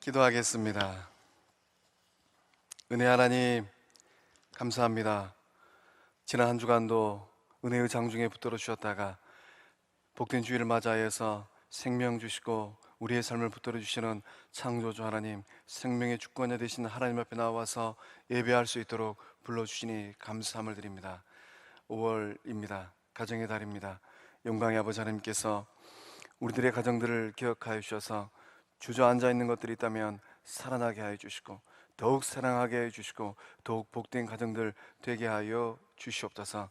기도하겠습니다. 은혜 하나님, 감사합니다. 지난 한 주간도 은혜의 장중에 붙들어 주셨다가 복된 주일을 맞이해서 생명 주시고 우리의 삶을 붙들어 주시는 창조주 하나님, 생명의 주권자 되신 하나님 앞에 나와서 예배할 수 있도록 불러주시니 감사함을 드립니다. 5월입니다. 가정의 달입니다. 영광의 아버지 하나님께서 우리들의 가정들을 기억하여 주셔서 주저앉아 있는 것들이 있다면 살아나게 하여 주시고, 더욱 사랑하게 하여 주시고, 더욱 복된 가정들 되게 하여 주시옵소서.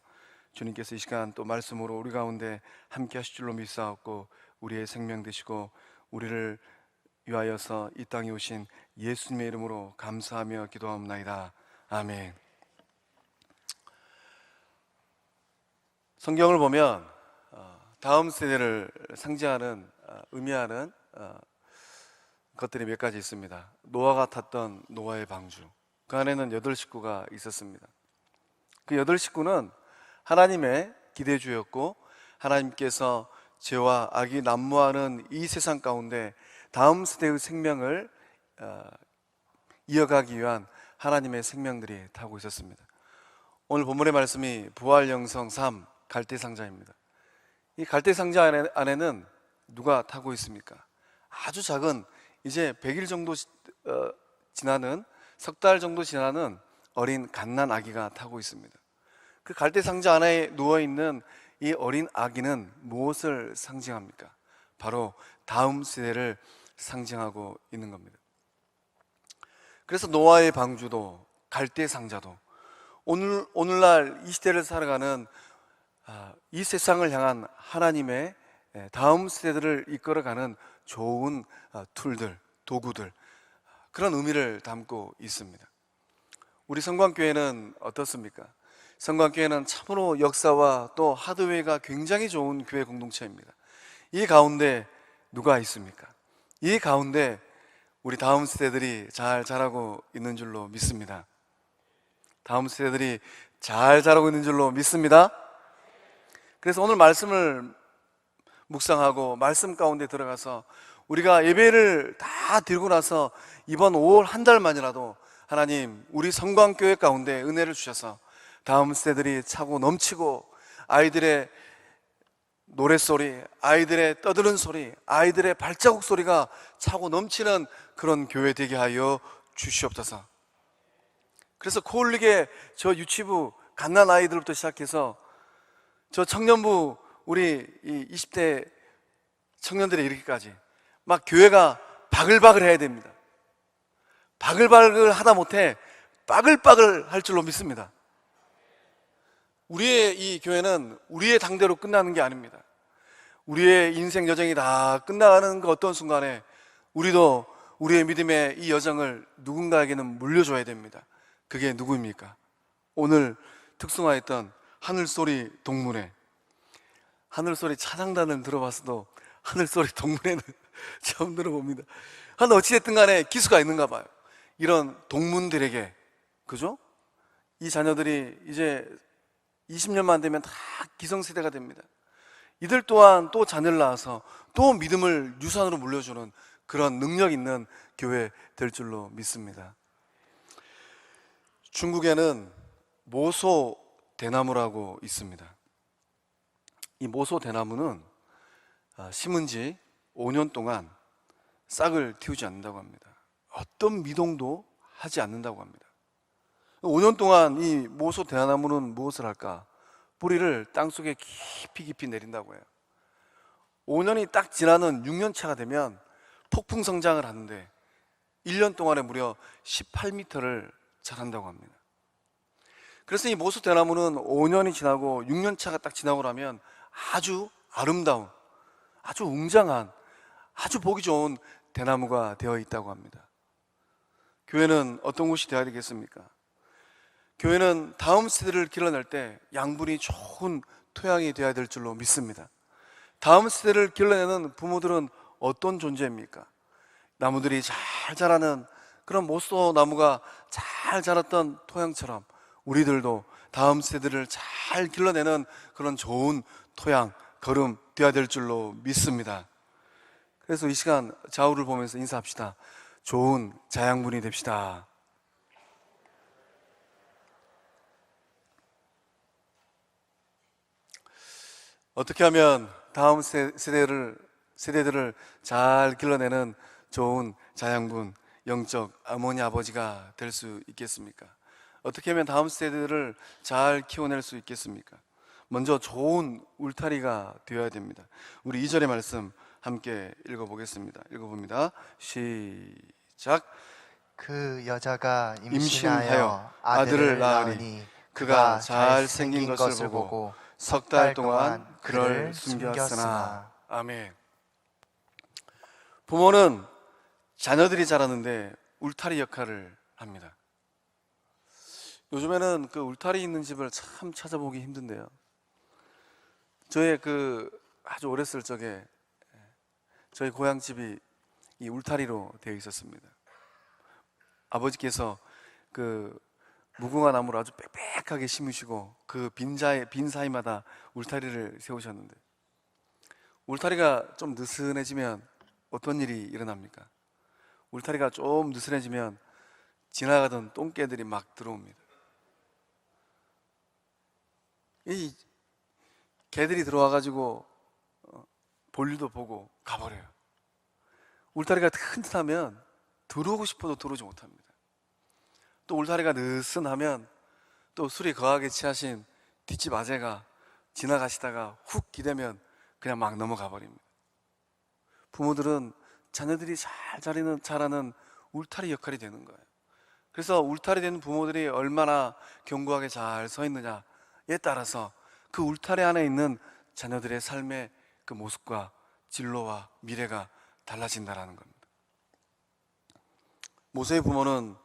주님께서 이 시간 또 말씀으로 우리 가운데 함께 하실 줄로 믿사옵고, 우리의 생명 되시고 우리를 위하여서 이 땅에 오신 예수님의 이름으로 감사하며 기도하옵나이다. 아멘. 성경을 보면 다음 세대를 상징하는, 의미하는 것들이 몇 가지 있습니다. 노아가 탔던 노아의 방주, 그 안에는 8식구가 있었습니다. 그 8식구는 하나님의 기대주였고, 하나님께서 죄와 악이 난무하는 이 세상 가운데 다음 세대의 생명을 이어가기 위한 하나님의 생명들이 타고 있었습니다. 오늘 본문의 말씀이 부활 영성 3 갈대상자입니다. 이 갈대상자 안에는 누가 타고 있습니까? 아주 작은, 이제 100일 정도 지나는, 석 달 정도 지나는 어린 갓난 아기가 타고 있습니다. 그 갈대상자 안에 누워있는 이 어린 아기는 무엇을 상징합니까? 바로 다음 세대를 상징하고 있는 겁니다. 그래서 노아의 방주도 갈대상자도 오늘날 이 시대를 살아가는 이 세상을 향한 하나님의 다음 세대들을 이끌어가는 좋은 툴들, 도구들, 그런 의미를 담고 있습니다. 우리 성광교회는 어떻습니까? 성광교회는 참으로 역사와 또 하드웨어가 굉장히 좋은 교회 공동체입니다. 이 가운데 누가 있습니까? 이 가운데 우리 다음 세대들이 잘 자라고 있는 줄로 믿습니다. 다음 세대들이 잘 자라고 있는 줄로 믿습니다. 그래서 오늘 말씀을 묵상하고 말씀 가운데 들어가서 우리가 예배를 다 드리고 나서 이번 5월 한 달만이라도 하나님, 우리 성광교회 가운데 은혜를 주셔서 다음 세대들이 차고 넘치고, 아이들의 노랫소리, 아이들의 떠드는 소리, 아이들의 발자국 소리가 차고 넘치는 그런 교회 되게 하여 주시옵소서. 그래서 코올릭의 저 유치부 갓난 아이들부터 시작해서 저 청년부, 우리 이 20대 청년들에 이르기까지 막 교회가 바글바글 해야 됩니다. 바글바글 하다 못해 빠글빠글 할 줄로 믿습니다. 우리의 이 교회는 우리의 당대로 끝나는 게 아닙니다. 우리의 인생 여정이 다 끝나가는 그 어떤 순간에 우리도 우리의 믿음의 이 여정을 누군가에게는 물려줘야 됩니다. 그게 누구입니까? 오늘 특송화했던 하늘소리 동문회, 하늘소리 찬양단을 들어봤어도 하늘소리 동문회는 처음 들어봅니다. 하여튼 어찌됐든 간에 기수가 있는가 봐요. 이런 동문들에게, 그죠? 이 자녀들이 이제 20년만 되면 다 기성세대가 됩니다. 이들 또한 또 자녀를 낳아서 또 믿음을 유산으로 물려주는 그런 능력 있는 교회 될 줄로 믿습니다. 중국에는 모소 대나무라고 있습니다. 이 모소 대나무는 심은 지 5년 동안 싹을 틔우지 않는다고 합니다. 어떤 미동도 하지 않는다고 합니다. 5년 동안 이 모소 대나무는 무엇을 할까? 뿌리를 땅속에 깊이 내린다고 해요. 5년이 딱 지나는 6년 차가 되면 폭풍 성장을 하는데 1년 동안에 무려 18m를 자란다고 합니다. 그래서 이 모소 대나무는 5년이 지나고 6년 차가 딱 지나고 나면 아주 아름다운, 아주 웅장한, 아주 보기 좋은 대나무가 되어 있다고 합니다. 교회는 어떤 곳이 되어야 되겠습니까? 교회는 다음 세대를 길러낼 때 양분이 좋은 토양이 되어야 될 줄로 믿습니다. 다음 세대를 길러내는 부모들은 어떤 존재입니까? 나무들이 잘 자라는 그런 모소 나무가 잘 자랐던 토양처럼 우리들도 다음 세대를 잘 길러내는 그런 좋은 토양, 걸음 되어야 될 줄로 믿습니다. 그래서 이 시간 좌우를 보면서 인사합시다. 좋은 자양분이 됩시다. 어떻게 하면 다음 세대들을 잘 길러내는 좋은 자양분, 영적 어머니 아버지가 될 수 있겠습니까? 어떻게 하면 다음 세대들을 잘 키워낼 수 있겠습니까? 먼저 좋은 울타리가 되어야 됩니다. 우리 2절의 말씀 함께 읽어보겠습니다. 읽어봅니다. 시작. 그 여자가 임신하여 임신하여 아들을 아들을 낳으니 낳으니 그가 그가 잘생긴 것을 보고 석 달 동안 그를 숨겼으나. 숨겼으나. 아멘. 부모는 자녀들이 자라는데 울타리 역할을 합니다. 요즘에는 그 울타리 있는 집을 참 찾아보기 힘든데요. 저의 아주 어렸을 적에 저희 고향집이 이 울타리로 되어 있었습니다. 아버지께서 그 무궁화 나무를 아주 빽빽하게 심으시고 그 빈 사이마다 울타리를 세우셨는데, 울타리가 좀 느슨해지면 어떤 일이 일어납니까? 울타리가 좀 느슨해지면 지나가던 똥개들이 막 들어옵니다. 이 개들이 들어와가지고 볼일도 보고 가버려요. 울타리가 튼튼하면 들어오고 싶어도 들어오지 못합니다. 또 울타리가 느슨하면 또 술이 거하게 취하신 뒷집 아재가 지나가시다가 훅 기대면 그냥 막 넘어가 버립니다. 부모들은 자녀들이 잘 자라는 울타리 역할이 되는 거예요. 그래서 울타리 되는 부모들이 얼마나 견고하게 잘 서 있느냐에 따라서 그 울타리 안에 있는 자녀들의 삶의 그 모습과 진로와 미래가 달라진다는 겁니다. 모세의 부모는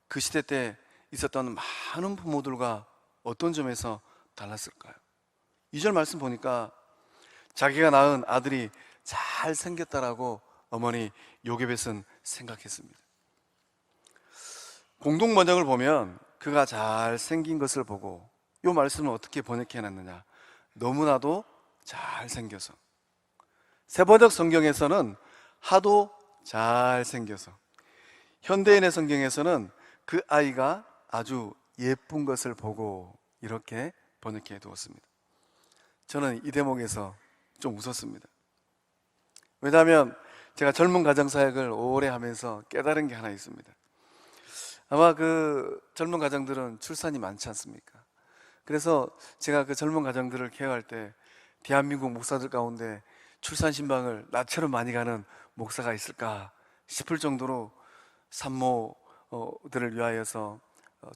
그 시대 때 있었던 많은 부모들과 어떤 점에서 달랐을까요? 2절 말씀 보니까 자기가 낳은 아들이 잘 생겼다라고 어머니 요게벳은 생각했습니다. 공동 번역을 보면 그가 잘 생긴 것을 보고, 이 말씀을 어떻게 번역해 놨느냐, 너무나도 잘 생겨서. 세번역 성경에서는 하도 잘 생겨서, 현대인의 성경에서는 그 아이가 아주 예쁜 것을 보고, 이렇게 번역해 두었습니다. 저는 이 대목에서 좀 웃었습니다. 왜냐하면 제가 젊은 가정사역을 오래 하면서 깨달은 게 하나 있습니다. 아마 그 젊은 가정들은 출산이 많지 않습니까? 그래서 제가 그 젊은 가정들을 케어할 때 대한민국 목사들 가운데 출산 신방을 나처럼 많이 가는 목사가 있을까 싶을 정도로 산모들을 위하여서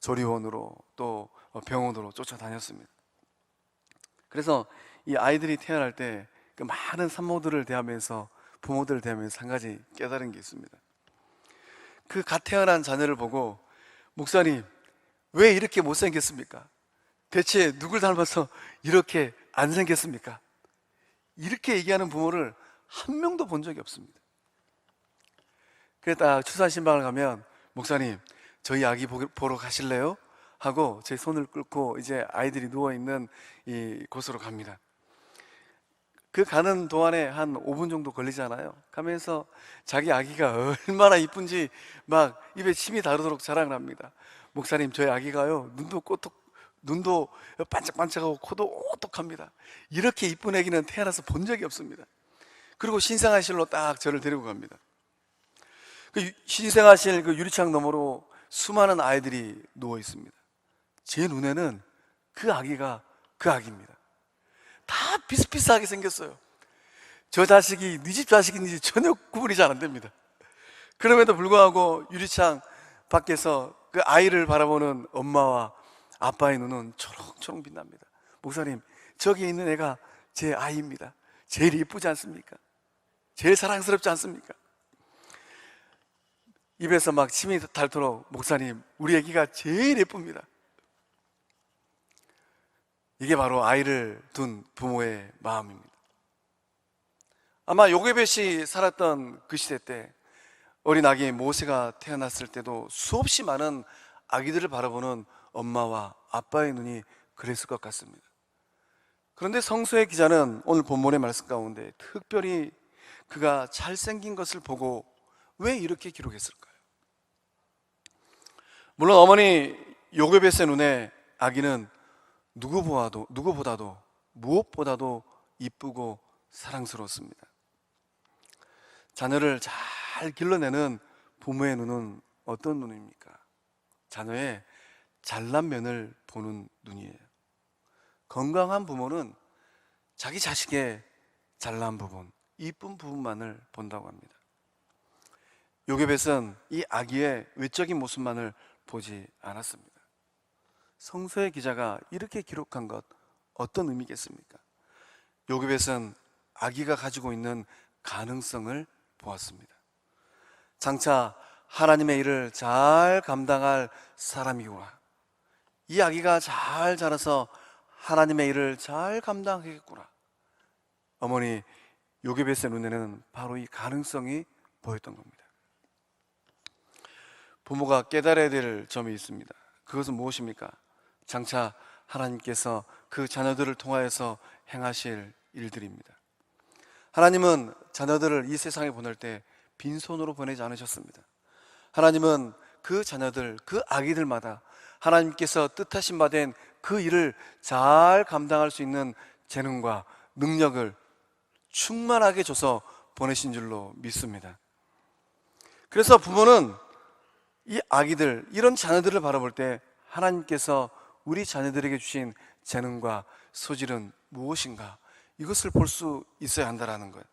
조리원으로 또 병원으로 쫓아다녔습니다. 그래서 이 아이들이 태어날 때 그 많은 산모들을 대하면서, 부모들을 대하면서 한 가지 깨달은 게 있습니다. 그 갓 태어난 자녀를 보고, 목사님 왜 이렇게 못생겼습니까? 대체 누굴 닮아서 이렇게 안 생겼습니까? 이렇게 얘기하는 부모를 한 명도 본 적이 없습니다. 그래서 딱 출산신방을 가면, 목사님 저희 아기 보러 가실래요? 하고 제 손을 끌고 이제 아이들이 누워있는 이 곳으로 갑니다. 그 가는 동안에 한 5분 정도 걸리잖아요. 가면서 자기 아기가 얼마나 이쁜지 막 입에 침이 다르도록 자랑을 합니다. 목사님 저희 아기가요, 눈도 반짝반짝하고 코도 오똑합니다. 이렇게 이쁜 아기는 태어나서 본 적이 없습니다. 그리고 신생아실로 딱 저를 데리고 갑니다. 그 신생아실 그 유리창 너머로 수많은 아이들이 누워 있습니다. 제 눈에는 그 아기가 그 아기입니다. 다 비슷비슷하게 생겼어요. 저 자식이 네 집 자식인지 전혀 구분이 잘 안 됩니다. 그럼에도 불구하고 유리창 밖에서 그 아이를 바라보는 엄마와 아빠의 눈은 초롱초롱 빛납니다. 목사님 저기 있는 애가 제 아이입니다. 제일 예쁘지 않습니까? 제일 사랑스럽지 않습니까? 입에서 막 침이 닳도록, 목사님 우리 애기가 제일 예쁩니다. 이게 바로 아이를 둔 부모의 마음입니다. 아마 요게벳이 살았던 그 시대 때 어린 아기 모세가 태어났을 때도 수없이 많은 아기들을 바라보는 엄마와 아빠의 눈이 그랬을 것 같습니다. 그런데 성서의 기자는 오늘 본문의 말씀 가운데 특별히 그가 잘생긴 것을 보고 왜 이렇게 기록했을까요? 물론 어머니 요게벳의 눈에 아기는 누구보다도 무엇보다도 이쁘고 사랑스러웠습니다. 자녀를 잘 길러내는 부모의 눈은 어떤 눈입니까? 자녀의 잘난 면을 보는 눈이에요. 건강한 부모는 자기 자식의 잘난 부분, 이쁜 부분만을 본다고 합니다. 요게벳은 이 아기의 외적인 모습만을 보지 않았습니다. 성서의 기자가 이렇게 기록한 것 어떤 의미겠습니까? 요게벳은 아기가 가지고 있는 가능성을 보았습니다. 장차 하나님의 일을 잘 감당할 사람이구나. 이 아기가 잘 자라서 하나님의 일을 잘 감당하겠구나. 어머니 요게벳의 눈에는 바로 이 가능성이 보였던 겁니다. 부모가 깨달아야 될 점이 있습니다. 그것은 무엇입니까? 장차 하나님께서 그 자녀들을 통하여서 행하실 일들입니다. 하나님은 자녀들을 이 세상에 보낼 때 빈손으로 보내지 않으셨습니다. 하나님은 그 자녀들, 그 아기들마다 하나님께서 뜻하신 바 된 그 일을 잘 감당할 수 있는 재능과 능력을 충만하게 줘서 보내신 줄로 믿습니다. 그래서 부모는 이 아기들, 이런 자녀들을 바라볼 때 하나님께서 우리 자녀들에게 주신 재능과 소질은 무엇인가, 이것을 볼 수 있어야 한다는 거예요.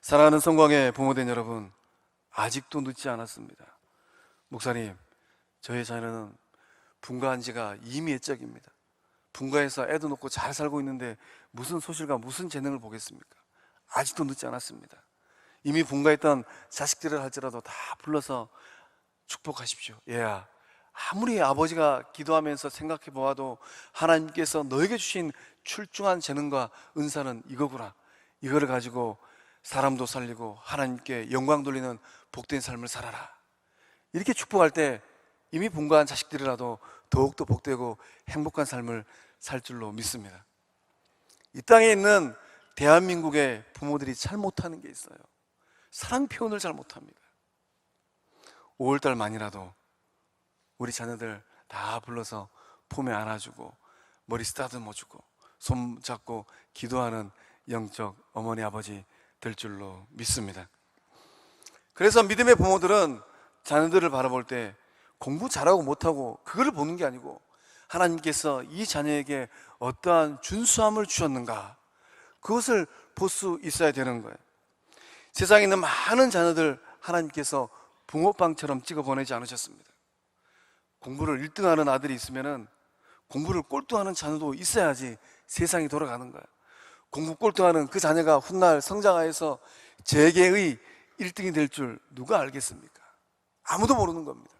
사랑하는 성광의 부모된 여러분, 아직도 늦지 않았습니다. 목사님, 저희 자녀는 분가한 지가 이미 옛적입니다. 분가해서 애도 놓고 잘 살고 있는데 무슨 소실과 무슨 재능을 보겠습니까? 아직도 늦지 않았습니다. 이미 분가했던 자식들을 할지라도 다 불러서 축복하십시오. 얘야, 아무리 아버지가 기도하면서 생각해 보아도 하나님께서 너에게 주신 출중한 재능과 은사는 이거구나. 이거를 가지고 사람도 살리고 하나님께 영광 돌리는 복된 삶을 살아라. 이렇게 축복할 때 이미 분가한 자식들이라도 더욱더 복되고 행복한 삶을 살 줄로 믿습니다. 이 땅에 있는 대한민국의 부모들이 잘 못하는 게 있어요. 사랑 표현을 잘 못합니다. 5월달만이라도 우리 자녀들 다 불러서 품에 안아주고 머리 쓰다듬어주고 손잡고 기도하는 영적 어머니 아버지 될 줄로 믿습니다. 그래서 믿음의 부모들은 자녀들을 바라볼 때 공부 잘하고 못하고 그거를 보는 게 아니고 하나님께서 이 자녀에게 어떠한 준수함을 주셨는가, 그것을 볼 수 있어야 되는 거예요. 세상에 있는 많은 자녀들 하나님께서 붕어빵처럼 찍어 보내지 않으셨습니다. 공부를 1등하는 아들이 있으면 공부를 꼴등하는 자녀도 있어야지 세상이 돌아가는 거예요. 공부 꼴등하는 그 자녀가 훗날 성장하여서 재계의 1등이 될 줄 누가 알겠습니까? 아무도 모르는 겁니다.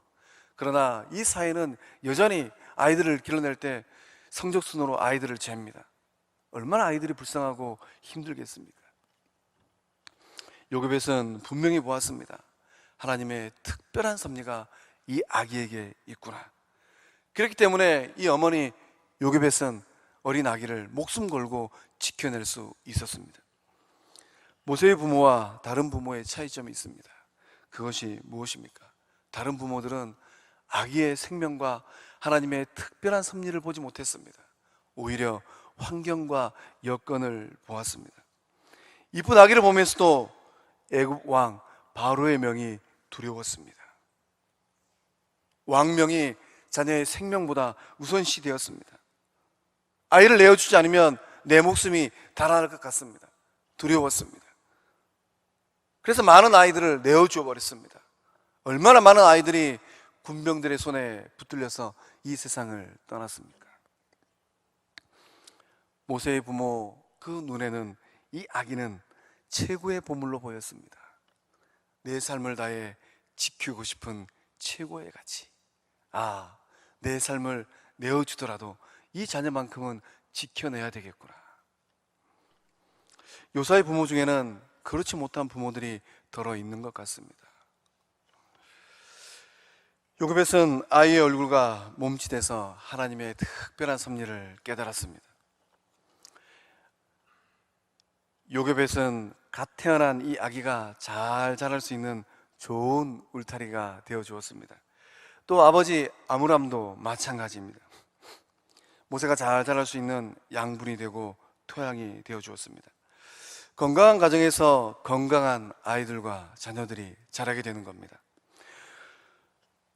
그러나 이 사회는 여전히 아이들을 길러낼 때 성적 순으로 아이들을 잽니다. 얼마나 아이들이 불쌍하고 힘들겠습니까? 요게벳은 분명히 보았습니다. 하나님의 특별한 섭리가 이 아기에게 있구나. 그렇기 때문에 이 어머니 요게벳은 어린 아기를 목숨 걸고 지켜낼 수 있었습니다. 모세의 부모와 다른 부모의 차이점이 있습니다. 그것이 무엇입니까? 다른 부모들은 아기의 생명과 하나님의 특별한 섭리를 보지 못했습니다. 오히려 환경과 여건을 보았습니다. 이쁜 아기를 보면서도 애굽 왕 바로의 명이 두려웠습니다. 왕명이 자녀의 생명보다 우선시 되었습니다. 아이를 내어주지 않으면 내 목숨이 달아날 것 같습니다. 두려웠습니다. 그래서 많은 아이들을 내어주어 버렸습니다. 얼마나 많은 아이들이 군병들의 손에 붙들려서 이 세상을 떠났습니까? 모세의 부모 그 눈에는 이 아기는 최고의 보물로 보였습니다. 내 삶을 다해 지키고 싶은 최고의 가치. 내 삶을 내어주더라도 이 자녀만큼은 지켜내야 되겠구나. 요사의 부모 중에는 그렇지 못한 부모들이 더러 있는 것 같습니다. 요게벳은 아이의 얼굴과 몸짓에서 하나님의 특별한 섭리를 깨달았습니다. 요게벳은 갓 태어난 이 아기가 잘 자랄 수 있는 좋은 울타리가 되어 주었습니다. 또 아버지 아므람도 마찬가지입니다. 모세가 잘 자랄 수 있는 양분이 되고 토양이 되어 주었습니다. 건강한 가정에서 건강한 아이들과 자녀들이 자라게 되는 겁니다.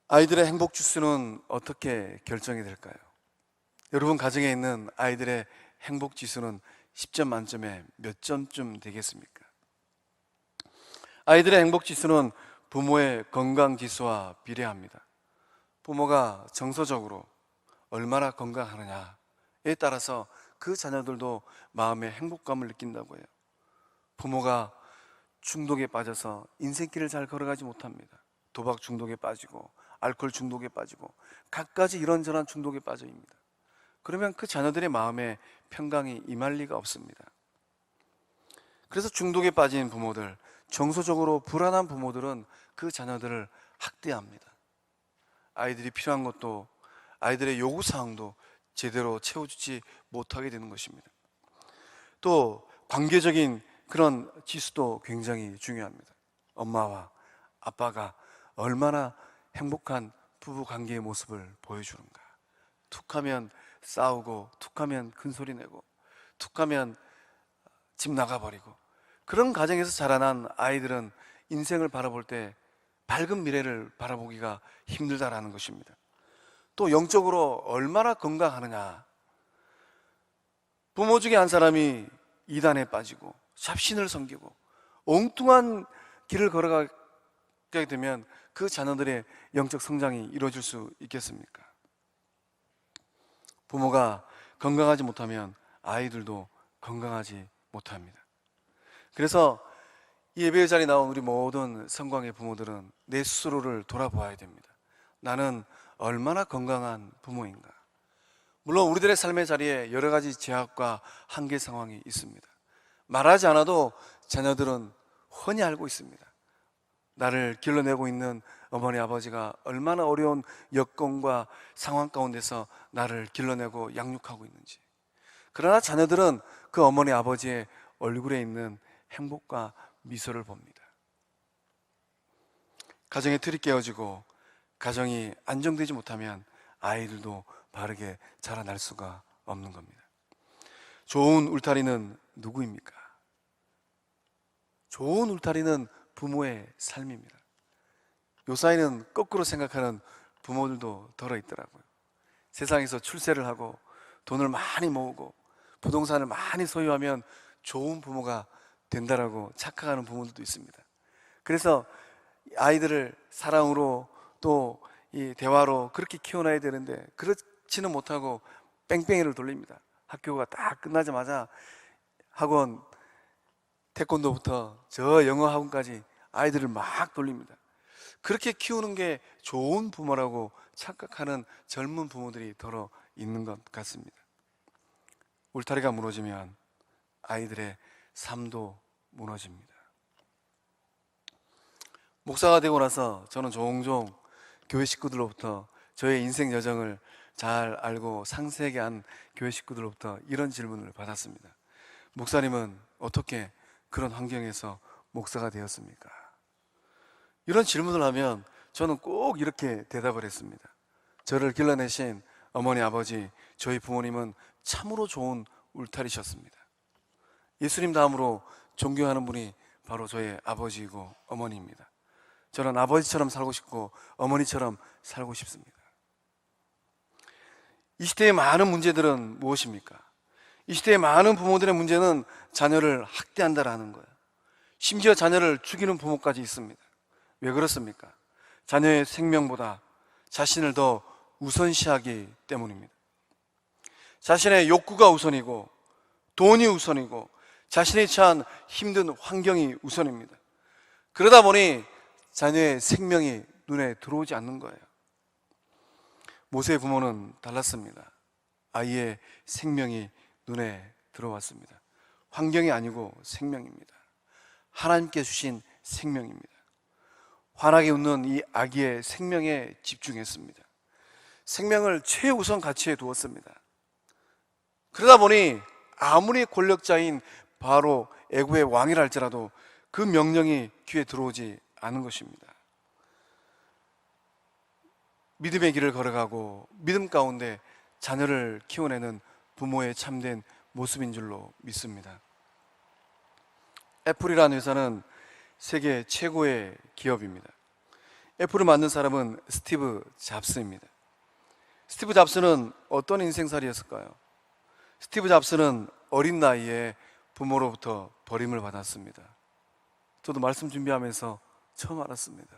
아이들의 행복 지수는 어떻게 결정이 될까요? 여러분 가정에 있는 아이들의 행복 지수는 10점 만점에 몇 점쯤 되겠습니까? 아이들의 행복 지수는 부모의 건강 지수와 비례합니다. 부모가 정서적으로 얼마나 건강하느냐에 따라서 그 자녀들도 마음의 행복감을 느낀다고 해요. 부모가 중독에 빠져서 인생길을 잘 걸어가지 못합니다. 도박 중독에 빠지고 알코올 중독에 빠지고 갖가지 이런저런 중독에 빠져입니다. 그러면 그 자녀들의 마음에 평강이 임할 리가 없습니다. 그래서 중독에 빠진 부모들, 정서적으로 불안한 부모들은 그 자녀들을 학대합니다. 아이들이 필요한 것도, 아이들의 요구사항도 제대로 채워주지 못하게 되는 것입니다. 또 관계적인 그런 지수도 굉장히 중요합니다. 엄마와 아빠가 얼마나 행복한 부부 관계의 모습을 보여주는가. 툭하면 싸우고, 툭하면 큰소리 내고, 툭하면 집 나가버리고, 그런 가정에서 자라난 아이들은 인생을 바라볼 때 밝은 미래를 바라보기가 힘들다라는 것입니다. 또 영적으로 얼마나 건강하느냐. 부모 중에 한 사람이 이단에 빠지고 잡신을 섬기고 엉뚱한 길을 걸어가게 되면 그 자녀들의 영적 성장이 이루어질 수 있겠습니까? 부모가 건강하지 못하면 아이들도 건강하지 못합니다. 그래서 이 예배의 자리에 나온 우리 모든 성광의 부모들은 내 스스로를 돌아보아야 됩니다. 나는 얼마나 건강한 부모인가? 물론 우리들의 삶의 자리에 여러 가지 제약과 한계 상황이 있습니다. 말하지 않아도 자녀들은 훤히 알고 있습니다. 나를 길러내고 있는 어머니 아버지가 얼마나 어려운 여건과 상황 가운데서 나를 길러내고 양육하고 있는지. 그러나 자녀들은 그 어머니 아버지의 얼굴에 있는 행복과 미소를 봅니다. 가정의 틀이 깨어지고 가정이 안정되지 못하면 아이들도 바르게 자라날 수가 없는 겁니다. 좋은 울타리는 누구입니까? 좋은 울타리는 부모의 삶입니다. 요사이는 거꾸로 생각하는 부모들도 덜어 있더라고요. 세상에서 출세를 하고 돈을 많이 모으고 부동산을 많이 소유하면 좋은 부모가 된다라고 착각하는 부모들도 있습니다. 그래서 아이들을 사랑으로 또 이 대화로 그렇게 키워놔야 되는데 그렇지는 못하고 뺑뺑이를 돌립니다. 학교가 딱 끝나자마자 학원, 태권도부터 저 영어 학원까지 아이들을 막 돌립니다. 그렇게 키우는 게 좋은 부모라고 착각하는 젊은 부모들이 더러 있는 것 같습니다. 울타리가 무너지면 아이들의 삶도 무너집니다. 목사가 되고 나서 저는 종종 교회 식구들로부터 저의 인생 여정을 잘 알고 상세하게 한 교회 식구들로부터 이런 질문을 받았습니다. 목사님은 어떻게 그런 환경에서 목사가 되었습니까? 이런 질문을 하면 저는 꼭 이렇게 대답을 했습니다. 저를 길러내신 어머니, 아버지, 저희 부모님은 참으로 좋은 울타리셨습니다. 예수님 다음으로 존경하는 분이 바로 저의 아버지이고 어머니입니다. 저는 아버지처럼 살고 싶고 어머니처럼 살고 싶습니다. 이 시대의 많은 문제들은 무엇입니까? 이 시대의 많은 부모들의 문제는 자녀를 학대한다라는 거예요. 심지어 자녀를 죽이는 부모까지 있습니다. 왜 그렇습니까? 자녀의 생명보다 자신을 더 우선시하기 때문입니다. 자신의 욕구가 우선이고 돈이 우선이고 자신이 처한 힘든 환경이 우선입니다. 그러다 보니 자녀의 생명이 눈에 들어오지 않는 거예요. 모세의 부모는 달랐습니다. 아이의 생명이 눈에 들어왔습니다. 환경이 아니고 생명입니다. 하나님께 주신 생명입니다. 환하게 웃는 이 아기의 생명에 집중했습니다. 생명을 최우선 가치에 두었습니다. 그러다 보니 아무리 권력자인 바로 애굽의 왕이라 할지라도 그 명령이 귀에 들어오지 않은 것입니다. 믿음의 길을 걸어가고 믿음 가운데 자녀를 키워내는 부모의 참된 모습인 줄로 믿습니다. 애플이라는 회사는 세계 최고의 기업입니다. 애플을 만든 사람은 스티브 잡스입니다. 스티브 잡스는 어떤 인생살이였을까요? 스티브 잡스는 어린 나이에 부모로부터 버림을 받았습니다. 저도 말씀 준비하면서 처음 알았습니다.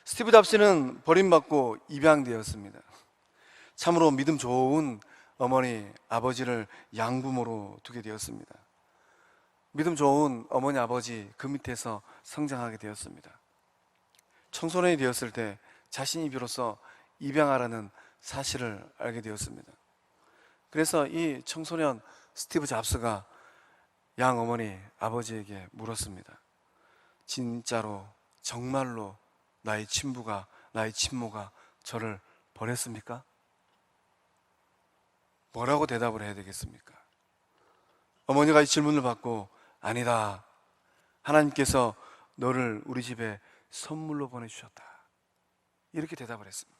스티브 잡스는 버림받고 입양되었습니다. 참으로 믿음 좋은 어머니, 아버지를 양부모로 두게 되었습니다. 믿음 좋은 어머니, 아버지 그 밑에서 성장하게 되었습니다. 청소년이 되었을 때 자신이 비로소 입양하라는 사실을 알게 되었습니다. 그래서 이 청소년 스티브 잡스가 양 어머니, 아버지에게 물었습니다. 진짜로, 정말로 나의 친부가, 나의 친모가 저를 버렸습니까? 뭐라고 대답을 해야 되겠습니까? 어머니가 이 질문을 받고 아니다. 하나님께서 너를 우리 집에 선물로 보내주셨다. 이렇게 대답을 했습니다.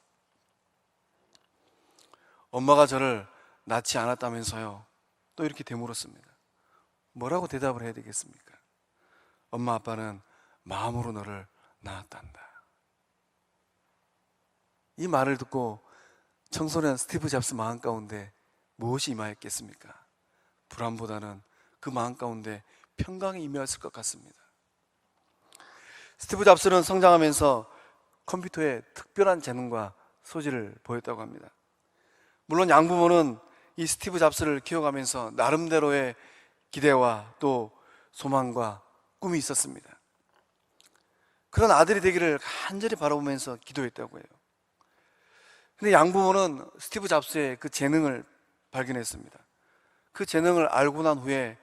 엄마가 저를 낳지 않았다면서요. 또 이렇게 되물었습니다. 뭐라고 대답을 해야 되겠습니까? 엄마 아빠는 마음으로 너를 낳았단다. 이 말을 듣고 청소년 스티브 잡스 마음 가운데 무엇이 임하였겠습니까? 불안보다는 그 마음 가운데 평강이 임하였을 것 같습니다. 스티브 잡스는 성장하면서 컴퓨터에 특별한 재능과 소질을 보였다고 합니다. 물론 양부모는 이 스티브 잡스를 키워가면서 나름대로의 기대와 또 소망과 꿈이 있었습니다. 그런 아들이 되기를 간절히 바라보면서 기도했다고 해요. 근데 양부모는 스티브 잡스의 그 재능을 발견했습니다. 그 재능을 알고 난 후에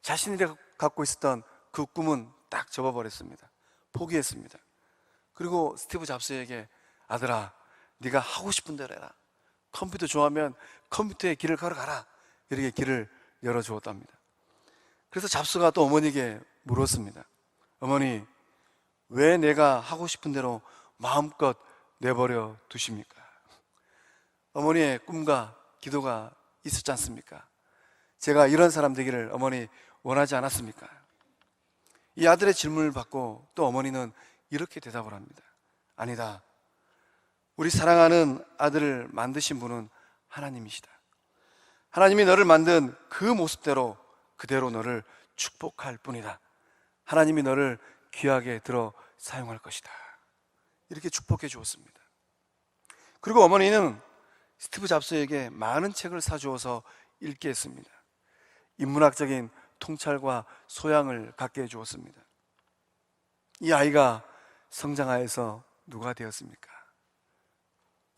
자신이 갖고 있었던 그 꿈은 딱 접어버렸습니다. 포기했습니다. 그리고 스티브 잡스에게 아들아, 네가 하고 싶은 대로 해라. 컴퓨터 좋아하면 컴퓨터의 길을 걸어가라. 이렇게 길을 열어주었답니다. 그래서 잡스가 또 어머니에게 물었습니다. 어머니, 왜 내가 하고 싶은 대로 마음껏 내버려 두십니까? 어머니의 꿈과 기도가 있었지 않습니까? 제가 이런 사람 되기를 어머니 원하지 않았습니까? 이 아들의 질문을 받고 또 어머니는 이렇게 대답을 합니다. 아니다. 우리 사랑하는 아들을 만드신 분은 하나님이시다. 하나님이 너를 만든 그 모습대로 그대로 너를 축복할 뿐이다. 하나님이 너를 귀하게 들어 사용할 것이다. 이렇게 축복해 주었습니다. 그리고 어머니는 스티브 잡스에게 많은 책을 사주어서 읽게 했습니다. 인문학적인 통찰과 소양을 갖게 해주었습니다. 이 아이가 성장하여서 누가 되었습니까?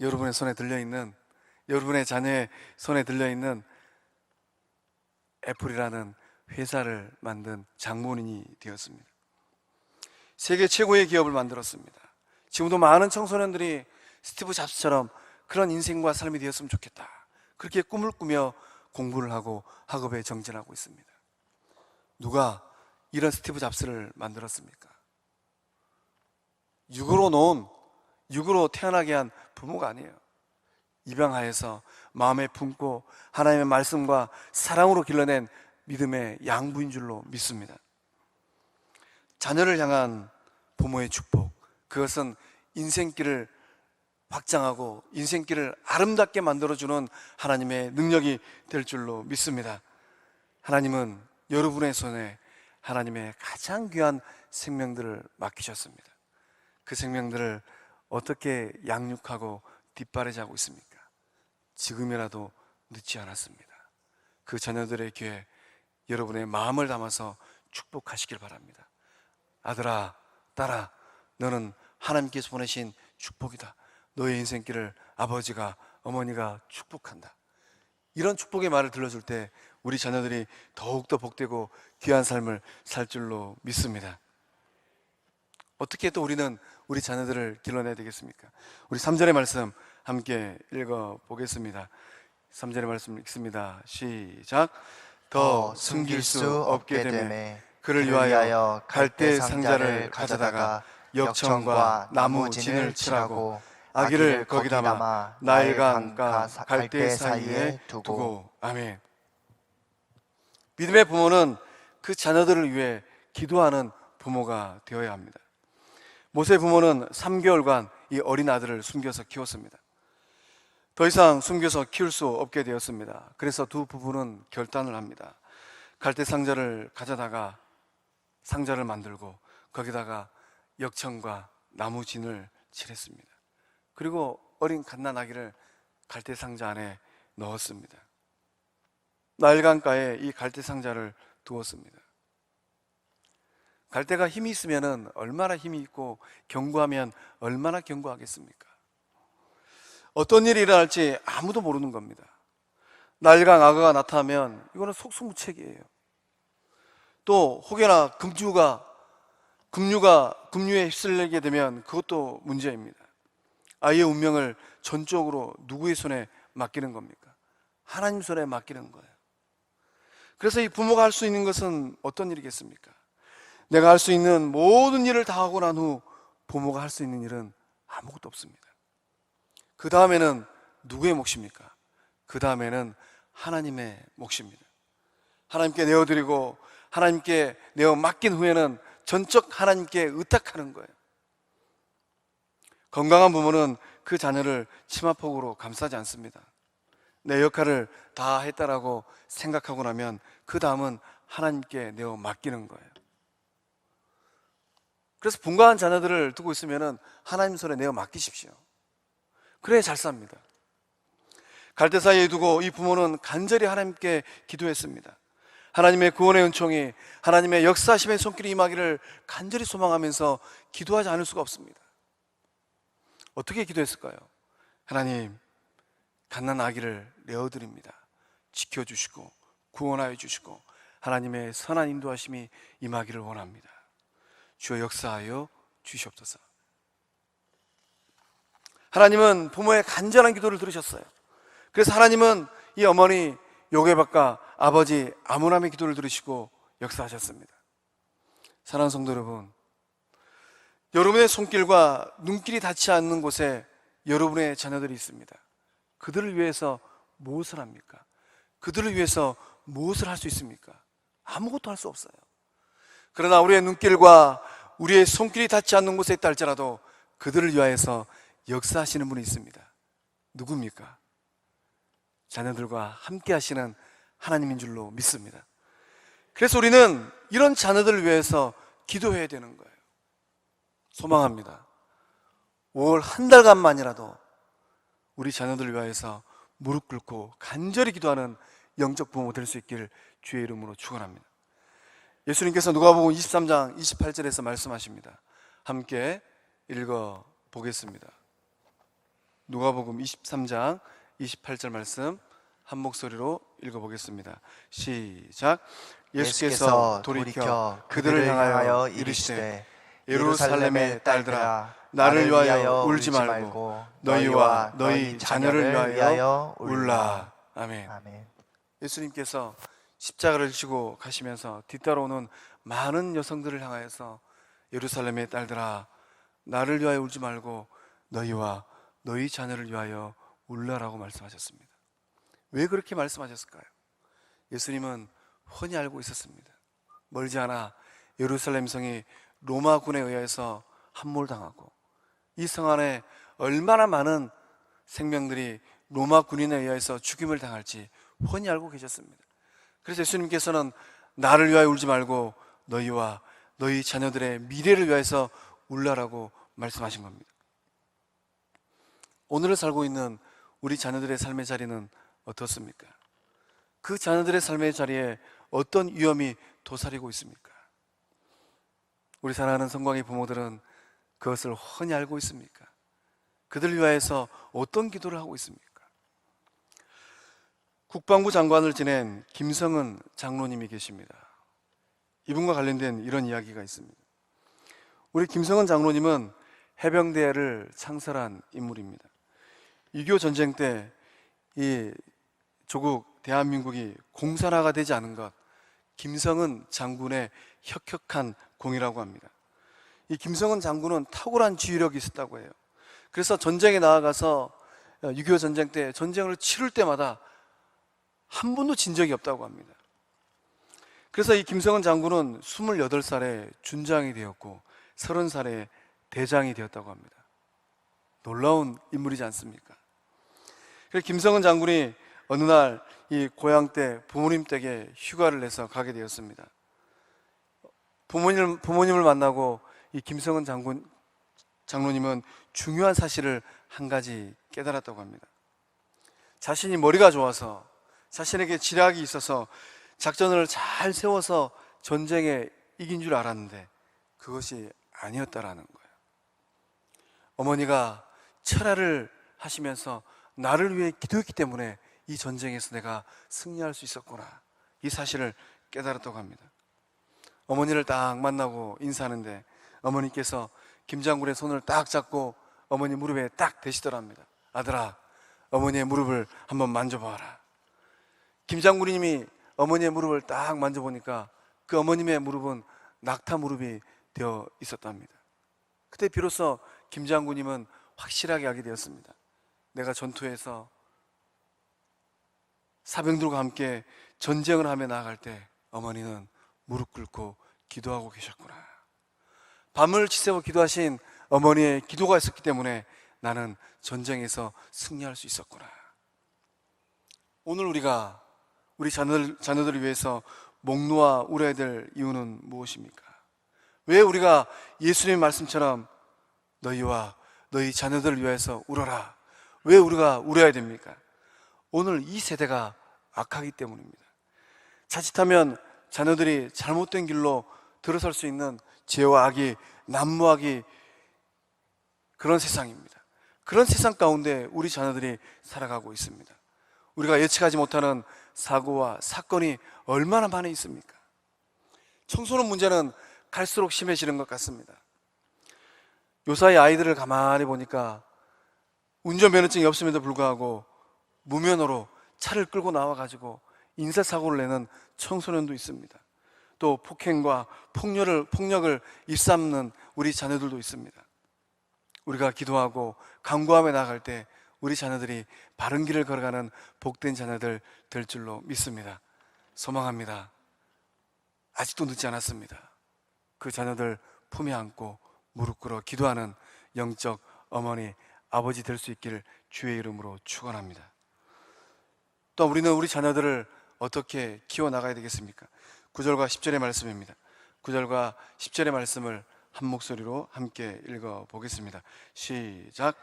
여러분의 손에 들려있는, 여러분의 자녀의 손에 들려있는 애플이라는 회사를 만든 장본인이 되었습니다. 세계 최고의 기업을 만들었습니다. 지금도 많은 청소년들이 스티브 잡스처럼 그런 인생과 삶이 되었으면 좋겠다. 그렇게 꿈을 꾸며 공부를 하고 학업에 정진하고 있습니다. 누가 이런 스티브 잡스를 만들었습니까? 육으로 태어나게 한 부모가 아니에요. 입양하여서 마음에 품고 하나님의 말씀과 사랑으로 길러낸 믿음의 양부인 줄로 믿습니다. 자녀를 향한 부모의 축복, 그것은 인생길을 확장하고 인생길을 아름답게 만들어주는 하나님의 능력이 될 줄로 믿습니다. 하나님은 여러분의 손에 하나님의 가장 귀한 생명들을 맡기셨습니다. 그 생명들을 어떻게 양육하고 뒷바라지하고 있습니까? 지금이라도 늦지 않았습니다. 그 자녀들의 귀에 여러분의 마음을 담아서 축복하시길 바랍니다. 아들아, 딸아, 너는 하나님께서 보내신 축복이다. 너의 인생길을 아버지가, 어머니가 축복한다. 이런 축복의 말을 들려줄 때 우리 자녀들이 더욱더 복되고 귀한 삶을 살 줄로 믿습니다. 어떻게 또 우리는 우리 자녀들을 길러내야 되겠습니까? 우리 3절의 말씀 함께 읽어보겠습니다. 3절의 말씀 읽습니다. 시작. 더 숨길 수 없게 되매 그를 위하여 갈대 상자를 가져다가 역청과 나무 진을 칠하고 아기를 거기 담아 나일강가 갈대 사이에 두고. 아멘. 믿음의 부모는 그 자녀들을 위해 기도하는 부모가 되어야 합니다. 모세 부모는 3개월간 이 어린 아들을 숨겨서 키웠습니다. 더 이상 숨겨서 키울 수 없게 되었습니다. 그래서 두 부부는 결단을 합니다. 갈대 상자를 가져다가 상자를 만들고 거기다가 역청과 나무진을 칠했습니다. 그리고 어린 갓난아기를 갈대 상자 안에 넣었습니다. 나일강가에 이 갈대 상자를 두었습니다. 갈대가 힘이 있으면 얼마나 힘이 있고 견고하면 얼마나 견고하겠습니까? 어떤 일이 일어날지 아무도 모르는 겁니다. 나일강 악어가 나타나면 이거는 속수무책이에요. 또 혹여나 급류에 휩쓸리게 되면 그것도 문제입니다. 아이의 운명을 전적으로 누구의 손에 맡기는 겁니까? 하나님 손에 맡기는 거예요. 그래서 이 부모가 할 수 있는 것은 어떤 일이겠습니까? 내가 할 수 있는 모든 일을 다 하고 난 후 부모가 할 수 있는 일은 아무것도 없습니다. 그 다음에는 누구의 몫입니까? 그 다음에는 하나님의 몫입니다. 하나님께 내어드리고 하나님께 내어 맡긴 후에는 전적 하나님께 의탁하는 거예요. 건강한 부모는 그 자녀를 치마폭으로 감싸지 않습니다. 내 역할을 다 했다라고 생각하고 나면 그 다음은 하나님께 내어 맡기는 거예요. 그래서 분가한 자녀들을 두고 있으면 하나님 손에 내어 맡기십시오. 그래야 잘 삽니다. 갈대 사이에 두고 이 부모는 간절히 하나님께 기도했습니다. 하나님의 구원의 은총이, 하나님의 역사하심의 손길이 임하기를 간절히 소망하면서 기도하지 않을 수가 없습니다. 어떻게 기도했을까요? 하나님, 갓난 아기를 내어드립니다. 지켜주시고 구원하여 주시고 하나님의 선한 인도하심이 임하기를 원합니다. 주여 역사하여 주시옵소서. 하나님은 부모의 간절한 기도를 들으셨어요. 그래서 하나님은 이 어머니 요게박과 아버지 아므람의 기도를 들으시고 역사하셨습니다. 사랑하는 성도 여러분, 여러분의 손길과 눈길이 닿지 않는 곳에 여러분의 자녀들이 있습니다. 그들을 위해서 무엇을 합니까? 그들을 위해서 무엇을 할 수 있습니까? 아무것도 할 수 없어요. 그러나 우리의 눈길과 우리의 손길이 닿지 않는 곳에 있다 할지라도 그들을 위하여서 역사하시는 분이 있습니다. 누굽니까? 자녀들과 함께 하시는 하나님인 줄로 믿습니다. 그래서 우리는 이런 자녀들을 위해서 기도해야 되는 거예요. 소망합니다. 5월 한 달간만이라도 우리 자녀들을 위하여서 무릎 꿇고 간절히 기도하는 영적 부모 될 수 있기를 주의 이름으로 축원합니다. 예수님께서 누가복음 23장 28절에서 말씀하십니다. 함께 읽어 보겠습니다. 누가복음 23장 28절 말씀 한 목소리로 읽어 보겠습니다. 시작. 예수께서 돌이켜 그들을 향하여 이르시되 예루살렘의 딸들아, 나를 위하여 울지 말고 너희와 너희 자녀를 위하여 울라. 아멘. 예수님께서 십자가를 지고 가시면서 뒤따라오는 많은 여성들을 향하여서 예루살렘의 딸들아, 나를 위하여 울지 말고 너희와 너희 자녀를 위하여 울라라고 말씀하셨습니다. 왜 그렇게 말씀하셨을까요? 예수님은 훤히 알고 있었습니다. 멀지 않아 예루살렘 성이 로마군에 의해서 함몰당하고 이 성 안에 얼마나 많은 생명들이 로마 군인에 의해서 죽임을 당할지 훤히 알고 계셨습니다. 그래서 예수님께서는 나를 위하여 울지 말고 너희와 너희 자녀들의 미래를 위해서 울라라고 말씀하신 겁니다. 오늘을 살고 있는 우리 자녀들의 삶의 자리는 어떻습니까? 그 자녀들의 삶의 자리에 어떤 위험이 도사리고 있습니까? 우리 사랑하는 성광의 부모들은 그것을 훤히 알고 있습니까? 그들을 위하여서 어떤 기도를 하고 있습니까? 국방부 장관을 지낸 김성은 장로님이 계십니다. 이분과 관련된 이런 이야기가 있습니다. 우리 김성은 장로님은 해병대를 창설한 인물입니다. 6.25 전쟁 때 이 조국 대한민국이 공산화가 되지 않은 것, 김성은 장군의 혁혁한 공이라고 합니다. 이 김성은 장군은 탁월한 지휘력이 있었다고 해요. 그래서 전쟁에 나아가서 6.25 전쟁 때 전쟁을 치를 때마다 한 번도 진 적이 없다고 합니다. 그래서 이 김성은 장군은 28살에 준장이 되었고 30살에 대장이 되었다고 합니다. 놀라운 인물이지 않습니까? 그래서 김성은 장군이 어느 날 이 고향 때 부모님 댁에 휴가를 내서 가게 되었습니다. 부모님을 만나고 이 김성은 장로님은 중요한 사실을 한 가지 깨달았다고 합니다. 자신이 머리가 좋아서, 자신에게 지략이 있어서 작전을 잘 세워서 전쟁에 이긴 줄 알았는데 그것이 아니었다라는 거예요. 어머니가 철야를 하시면서 나를 위해 기도했기 때문에 이 전쟁에서 내가 승리할 수 있었구나, 이 사실을 깨달았다고 합니다. 어머니를 딱 만나고 인사하는데 어머니께서 김 장군의 손을 딱 잡고 어머니 무릎에 딱 대시더랍니다. 아들아, 어머니의 무릎을 한번 만져봐라. 김 장군님이 어머니의 무릎을 딱 만져보니까 그 어머님의 무릎은 낙타 무릎이 되어 있었답니다. 그때 비로소 김 장군님은 확실하게 알게 되었습니다. 내가 전투에서 사병들과 함께 전쟁을 하며 나아갈 때 어머니는 무릎 꿇고 기도하고 계셨구나. 밤을 지새워 기도하신 어머니의 기도가 있었기 때문에 나는 전쟁에서 승리할 수 있었구나. 오늘 우리가 우리 자녀들을 위해서 목 놓아 울어야 될 이유는 무엇입니까? 왜 우리가 예수님의 말씀처럼 너희와 너희 자녀들을 위해서 울어라, 왜 우리가 울어야 됩니까? 오늘 이 세대가 악하기 때문입니다. 자칫하면 자녀들이 잘못된 길로 들어설 수 있는 죄와 악이 난무하기, 그런 세상입니다. 그런 세상 가운데 우리 자녀들이 살아가고 있습니다. 우리가 예측하지 못하는 사고와 사건이 얼마나 많이 있습니까? 청소년 문제는 갈수록 심해지는 것 같습니다. 요사이 아이들을 가만히 보니까 운전면허증이 없음에도 불구하고 무면허로 차를 끌고 나와가지고 인사사고를 내는 청소년도 있습니다. 또 폭행과 폭력을 일삼는 우리 자녀들도 있습니다. 우리가 기도하고 간구하며 나아갈 때 우리 자녀들이 바른 길을 걸어가는 복된 자녀들 될 줄로 믿습니다. 소망합니다. 아직도 늦지 않았습니다. 그 자녀들 품에 안고 무릎 꿇어 기도하는 영적 어머니, 아버지 될 수 있기를 주의 이름으로 축원합니다. 또 우리는 우리 자녀들을 어떻게 키워나가야 되겠습니까? 9절과 10절의 말씀입니다. 9절과 10절의 말씀을 한 목소리로 함께 읽어보겠습니다. 시작.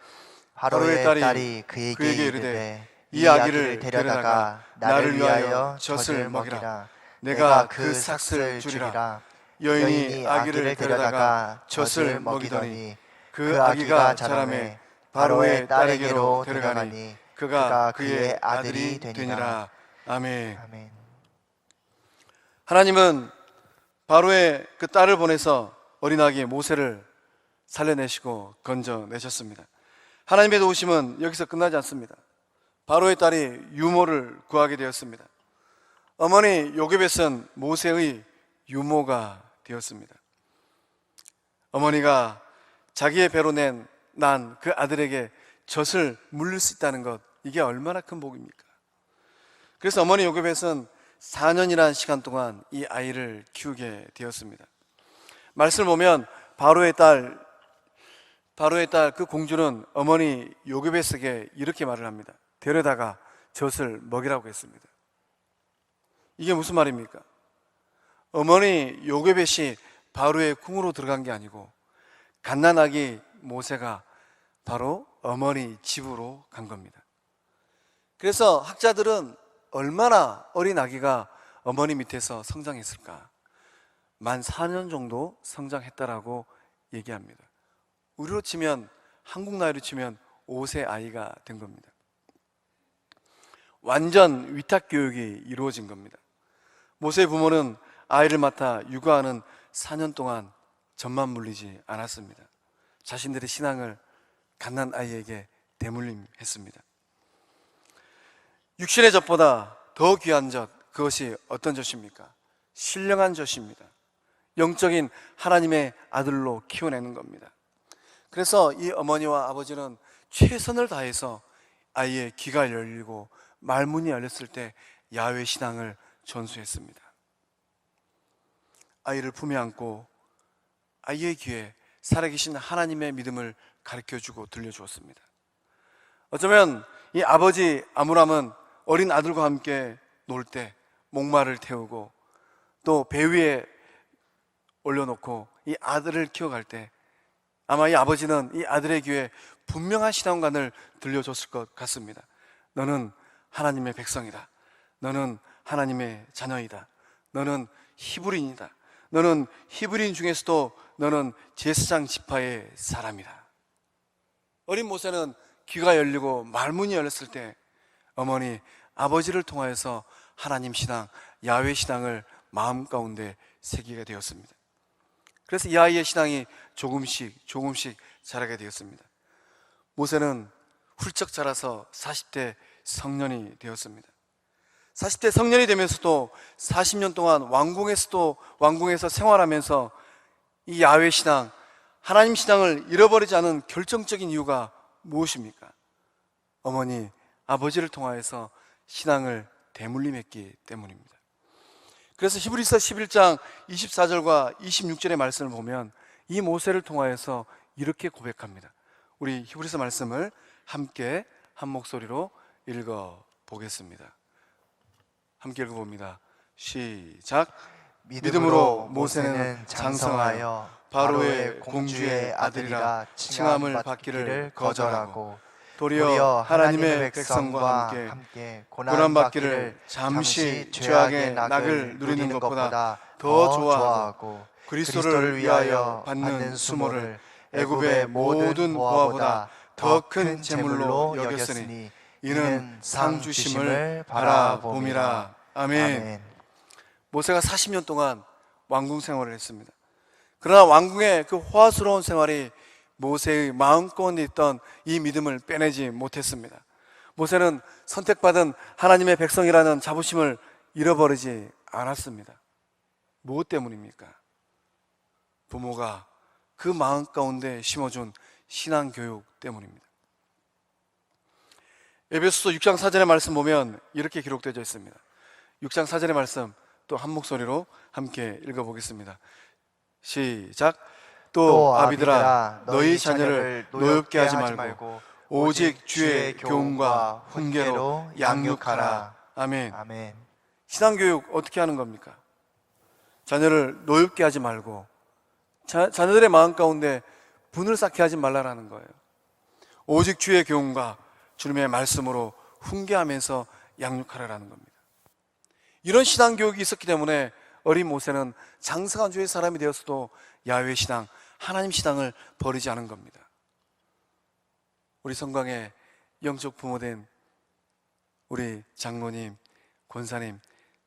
바로의 딸이 그에게 이르되 이 아기를 데려다가 나를 위하여 젖을 먹이라. 내가 그 삭슬 주리라. 여인이 아기를 데려다가 젖을 먹이더니 그 아기가 자라매 바로의 딸에게로 데려가니 그가 그의 아들이 되니라. 아멘. 아멘. 하나님은 바로의 그 딸을 보내서 어린아기 모세를 살려내시고 건져내셨습니다. 하나님의 도우심은 여기서 끝나지 않습니다. 바로의 딸이 유모를 구하게 되었습니다. 어머니 요게벳은 모세의 유모가 되었습니다. 어머니가 자기의 배로 난 그 아들에게 젖을 물릴 수 있다는 것, 이게 얼마나 큰 복입니까? 그래서 어머니 요게벳은 4년이라는 시간 동안 이 아이를 키우게 되었습니다. 말씀을 보면 바로의 딸 그 공주는 어머니 요게벳에게 이렇게 말을 합니다. 데려다가 젖을 먹이라고 했습니다. 이게 무슨 말입니까? 어머니 요게벳이 바로의 궁으로 들어간 게 아니고 갓난아기 모세가 바로 어머니 집으로 간 겁니다. 그래서 학자들은 얼마나 어린 아기가 어머니 밑에서 성장했을까? 만 4년 정도 성장했다라고 얘기합니다. 우리로 치면, 한국 나이로 치면 5세 아이가 된 겁니다. 완전 위탁 교육이 이루어진 겁니다. 모세의 부모는 아이를 맡아 육아하는 4년 동안 젖만 물리지 않았습니다. 자신들의 신앙을 갓난 아이에게 대물림했습니다. 육신의 젖보다 더 귀한 젖, 그것이 어떤 젖입니까? 신령한 젖입니다. 영적인 하나님의 아들로 키워내는 겁니다. 그래서 이 어머니와 아버지는 최선을 다해서 아이의 귀가 열리고 말문이 열렸을 때 야훼 신앙을 전수했습니다. 아이를 품에 안고 아이의 귀에 살아계신 하나님의 믿음을 가르쳐주고 들려주었습니다. 어쩌면 이 아버지 아므람은 어린 아들과 함께 놀 때 목마를 태우고 또 배 위에 올려놓고 이 아들을 키워갈 때 아마 이 아버지는 이 아들의 귀에 분명한 신앙관을 들려줬을 것 같습니다. 너는 하나님의 백성이다. 너는 하나님의 자녀이다. 너는 히브리인이다. 너는 히브리인 중에서도 너는 제사장 지파의 사람이다. 어린 모세는 귀가 열리고 말문이 열렸을 때 어머니 아버지를 통하여서 하나님 신앙, 야훼 신앙을 마음 가운데 새기게 되었습니다. 그래서 이 아이의 신앙이 조금씩 자라게 되었습니다. 모세는 훌쩍 자라서 40대 성년이 되었습니다. 40대 성년이 되면서도 40년 동안 왕궁에서 생활하면서 이 야훼 신앙, 하나님 신앙을 잃어버리지 않은 결정적인 이유가 무엇입니까? 어머니, 아버지를 통하여서 신앙을 대물림했기 때문입니다. 그래서 히브리서 11장 24절과 26절의 말씀을 보면 이 모세를 통하여서 이렇게 고백합니다. 우리 히브리서 말씀을 함께 한 목소리로 읽어보겠습니다. 함께 읽어봅니다. 시작. 믿음으로 모세는 장성하여 바로의 공주의 아들이라 칭함을 받기를 거절하고 도리어 하나님의 백성과 함께 고난받기를 잠시 죄악의 낙을 누리는 것보다 더 좋아하고 그리스도를 위하여 받는 수모를 애굽의 모든 보화보다 더 큰 재물로 여겼으니 이는 상 주심을 바라봄이라. 아멘. 모세가 40년 동안 왕궁 생활을 했습니다. 그러나 왕궁의 그 호화스러운 생활이 모세의 마음 가운데 있던 이 믿음을 빼내지 못했습니다. 모세는 선택받은 하나님의 백성이라는 자부심을 잃어버리지 않았습니다. 무엇 때문입니까? 부모가 그 마음 가운데 심어준 신앙교육 때문입니다. 에베소서 6장 4절의 말씀 보면 이렇게 기록되어 있습니다. 6장 4절의 말씀 또 한 목소리로 함께 읽어보겠습니다. 시작. 또 아비들아 너희 자녀를 노엽게 하지 말고 오직 주의 교훈과 훈계로 양육하라. 아멘. 신앙교육 어떻게 하는 겁니까? 자녀를 노엽게 하지 말고 자녀들의 마음 가운데 분을 쌓게 하지 말라라는 거예요. 오직 주의 교훈과 주님의 말씀으로 훈계하면서 양육하라라는 겁니다. 이런 신앙교육이 있었기 때문에 어린 모세는 장성한 주의 사람이 되었어도 야훼 신앙, 하나님 신앙을 버리지 않은 겁니다. 우리 성광의 영적 부모된 우리 장로님, 권사님,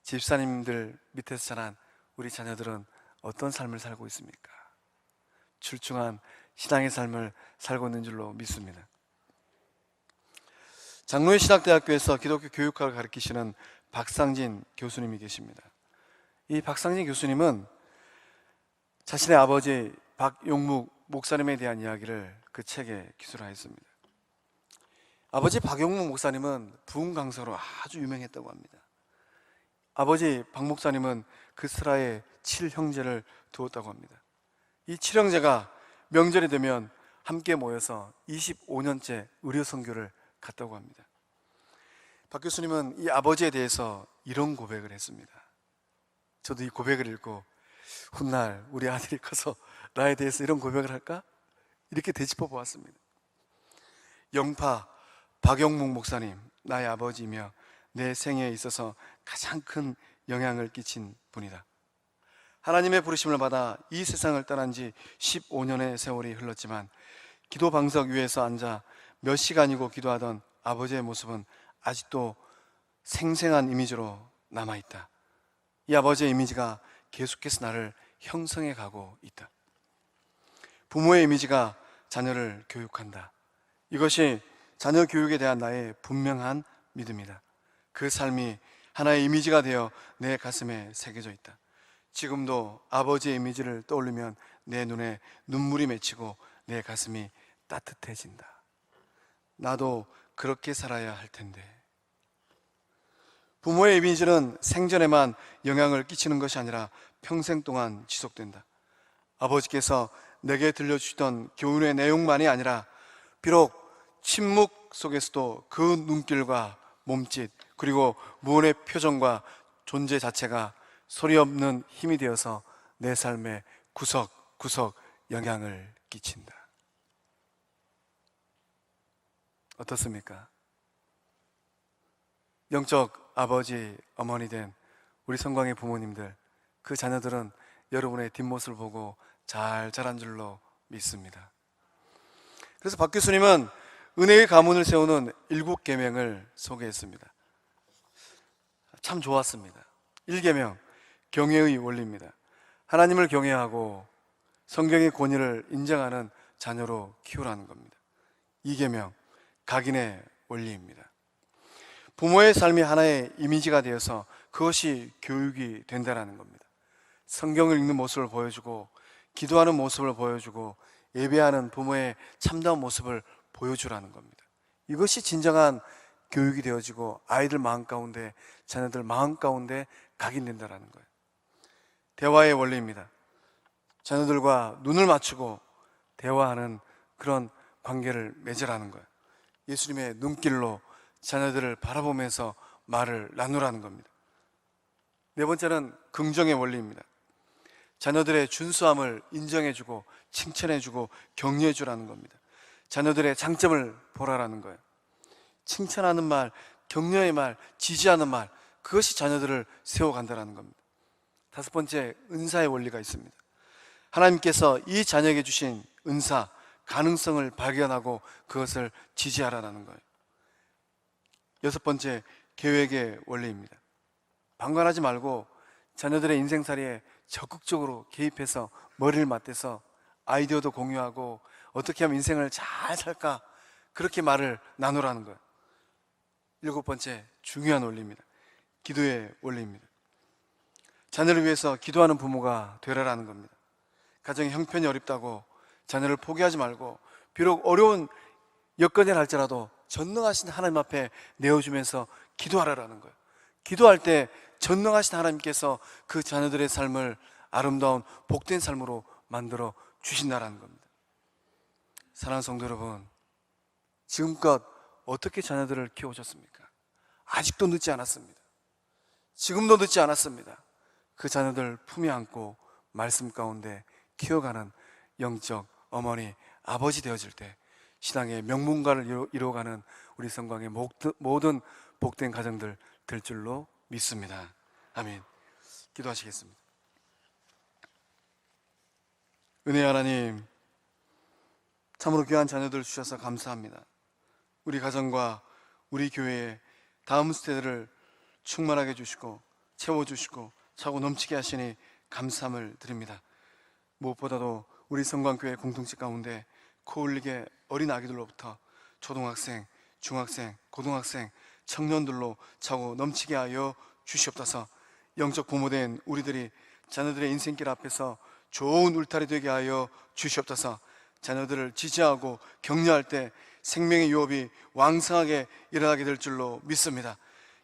집사님들 밑에서 자란 우리 자녀들은 어떤 삶을 살고 있습니까? 출중한 신앙의 삶을 살고 있는 줄로 믿습니다. 장로의 신학대학교에서 기독교 교육학을 가르치시는 박상진 교수님이 계십니다. 이 박상진 교수님은 자신의 아버지 박용묵 목사님에 대한 이야기를 그 책에 기술하였습니다. 아버지 박용묵 목사님은 부흥 강사로 아주 유명했다고 합니다. 아버지 박 목사님은 그 스라에 7형제를 두었다고 합니다. 이 7형제가 명절이 되면 함께 모여서 25년째 의료 선교를 갔다고 합니다. 박 교수님은 이 아버지에 대해서 이런 고백을 했습니다. 저도 이 고백을 읽고 훗날 우리 아들이 커서 나에 대해서 이런 고백을 할까? 이렇게 되짚어 보았습니다. 영파 박용묵 목사님, 나의 아버지이며 내 생애에 있어서 가장 큰 영향을 끼친 분이다. 하나님의 부르심을 받아 이 세상을 떠난 지 15년의 세월이 흘렀지만 기도 방석 위에서 앉아 몇 시간이고 기도하던 아버지의 모습은 아직도 생생한 이미지로 남아있다. 이 아버지의 이미지가 계속해서 나를 형성해 가고 있다. 부모의 이미지가 자녀를 교육한다. 이것이 자녀 교육에 대한 나의 분명한 믿음이다. 그 삶이 하나의 이미지가 되어 내 가슴에 새겨져 있다. 지금도 아버지의 이미지를 떠올리면 내 눈에 눈물이 맺히고 내 가슴이 따뜻해진다. 나도 그렇게 살아야 할 텐데. 부모의 이미지는 생전에만 영향을 끼치는 것이 아니라 평생 동안 지속된다. 아버지께서 내게 들려주시던 교훈의 내용만이 아니라 비록 침묵 속에서도 그 눈길과 몸짓 그리고 무언의 표정과 존재 자체가 소리 없는 힘이 되어서 내 삶의 구석구석 영향을 끼친다. 어떻습니까? 영적 아버지, 어머니 된 우리 성광의 부모님들, 그 자녀들은 여러분의 뒷모습을 보고 잘 자란 줄로 믿습니다. 그래서 박 교수님은 은혜의 가문을 세우는 7계명을 소개했습니다. 참 좋았습니다. 1계명, 경외의 원리입니다. 하나님을 경외하고 성경의 권위를 인정하는 자녀로 키우라는 겁니다. 2계명, 각인의 원리입니다. 부모의 삶이 하나의 이미지가 되어서 그것이 교육이 된다는 겁니다. 성경을 읽는 모습을 보여주고 기도하는 모습을 보여주고 예배하는 부모의 참다운 모습을 보여주라는 겁니다. 이것이 진정한 교육이 되어지고 아이들 마음 가운데, 자녀들 마음 가운데 각인된다는 거예요. 대화의 원리입니다. 자녀들과 눈을 맞추고 대화하는 그런 관계를 맺으라는 거예요. 예수님의 눈길로 자녀들을 바라보면서 말을 나누라는 겁니다. 네 번째는 긍정의 원리입니다. 자녀들의 준수함을 인정해주고 칭찬해주고 격려해주라는 겁니다. 자녀들의 장점을 보라라는 거예요. 칭찬하는 말, 격려의 말, 지지하는 말, 그것이 자녀들을 세워간다는 겁니다. 5번째, 은사의 원리가 있습니다. 하나님께서 이 자녀에게 주신 은사, 가능성을 발견하고 그것을 지지하라는 거예요. 6번째, 계획의 원리입니다. 방관하지 말고 자녀들의 인생살이에 적극적으로 개입해서 머리를 맞대서 아이디어도 공유하고 어떻게 하면 인생을 잘 살까, 그렇게 말을 나누라는 거예요. 7번째, 중요한 원리입니다. 기도의 원리입니다. 자녀를 위해서 기도하는 부모가 되라라는 겁니다. 가정의 형편이 어렵다고 자녀를 포기하지 말고 비록 어려운 여건이라 할지라도 전능하신 하나님 앞에 내어주면서 기도하라라는 거예요. 기도할 때 전능하신 하나님께서 그 자녀들의 삶을 아름다운 복된 삶으로 만들어 주신다라는 겁니다. 사랑하는 성도 여러분, 지금껏 어떻게 자녀들을 키워오셨습니까? 아직도 늦지 않았습니다. 지금도 늦지 않았습니다. 그 자녀들 품에 안고 말씀 가운데 키워가는 영적 어머니, 아버지 되어질 때 신앙의 명문가를 이루어가는 우리 성광의 모든 복된 가정들 될 줄로 믿습니다. 아멘. 기도하시겠습니다. 은혜의 하나님, 참으로 귀한 자녀들 주셔서 감사합니다. 우리 가정과 우리 교회의 다음 세대를 충만하게 해주시고 채워주시고 차고 넘치게 하시니 감사함을 드립니다. 무엇보다도 우리 성광교회 공동체 가운데 코흘리게 어린 아기들로부터 초등학생, 중학생, 고등학생, 청년들로 차고 넘치게 하여 주시옵소서. 영적 부모된 우리들이 자녀들의 인생길 앞에서 좋은 울타리 되게 하여 주시옵소서. 자녀들을 지지하고 격려할 때 생명의 유업이 왕성하게 일어나게 될 줄로 믿습니다.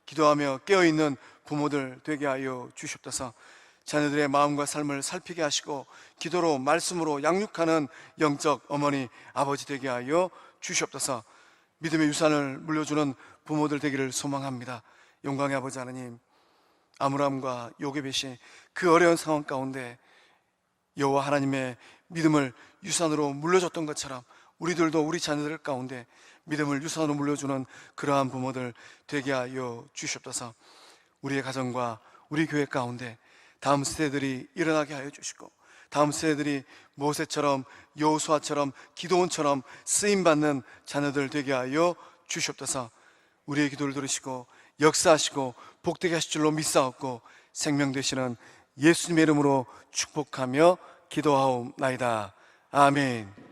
기도하며 깨어있는 부모들 되게 하여 주시옵소서. 자녀들의 마음과 삶을 살피게 하시고 기도로 말씀으로 양육하는 영적 어머니, 아버지 되게 하여 주시옵소서. 믿음의 유산을 물려주는 부모들 되기를 소망합니다. 영광의 아버지 하나님, 암울함과 요괴배신 그 어려운 상황 가운데 여호와 하나님의 믿음을 유산으로 물려줬던 것처럼 우리들도 우리 자녀들 가운데 믿음을 유산으로 물려주는 그러한 부모들 되게 하여 주시옵소서. 우리의 가정과 우리 교회 가운데 다음 세대들이 일어나게 하여 주시고 다음 세대들이 모세처럼 여호수아처럼 기도원처럼 쓰임받는 자녀들 되게 하여 주시옵소서. 우리의 기도를 들으시고 역사하시고 복되게 하실 줄로 믿사옵고 생명 되시는 예수님의 이름으로 축복하며 기도하옵나이다. 아멘.